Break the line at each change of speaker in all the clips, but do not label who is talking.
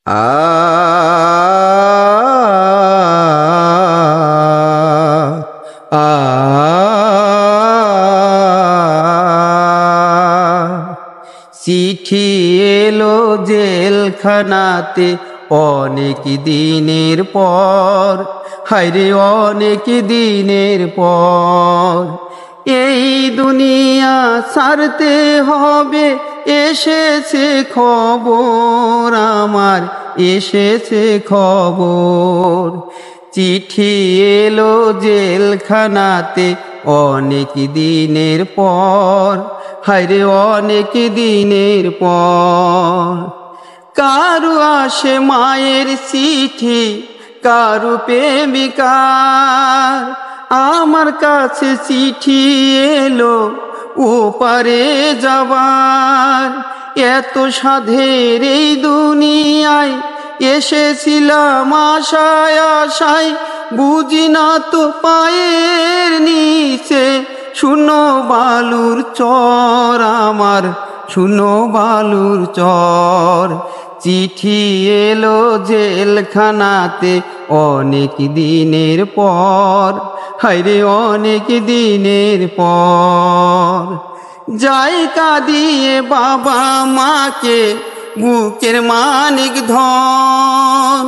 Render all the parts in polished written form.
আ আ চিঠি এলো জেলখানাতে অনেক দিনের পর, হায়রে অনেক দিনের পর। এই দুনিয়া ছাড়তে হবে, এসেছে খবর আমার, এসেছে খবর। চিঠি এলো জেলখানাতে অনেক দিনের পর, হায়রে অনেক দিনের পর। কারু আসে মায়ের চিঠি, কারু প্রেমিকার, আমার কাছে চিঠি এলো ওপারে যাবার। এত সাধের এই দুনিয়ায় এসেছিলাম আশায় আশায়, বুঝি না তো পায়ের নিচে শুনো বালুর চর আমার, শুনো বালুর চর। চিঠি এলো জেলখানাতে অনেক দিনের পর, হায়রে অনেক দিনের পর। যাই কাঁদিয়ে বাবা মাকে বুকের মানিক ধন,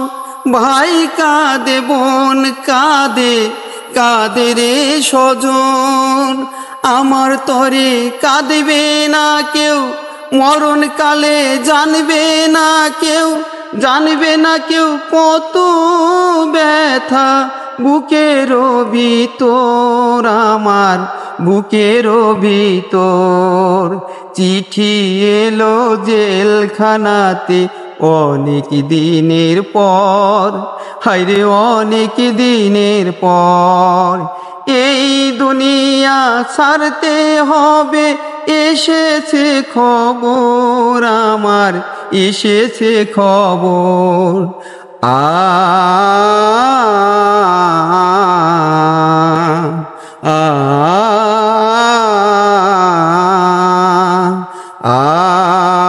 ভাই কাঁদে বোন কাঁদে, কাঁদে রে স্বজন। আমার তরে কাঁদবে না কেউ, মরণ কালে জানবে না কেউ, জানবে না কেউ কত ব্যথা বুকের ভিতর আমার, বুকের ভিতর। চিঠি এলো জেলখানাতে অনেক দিনের পর, হায়রে অনেক দিনের পর। এই দুনিয়া ছাড়তে হবে, এসেছে খবর আমার, এসেছে খবর। আ আ আ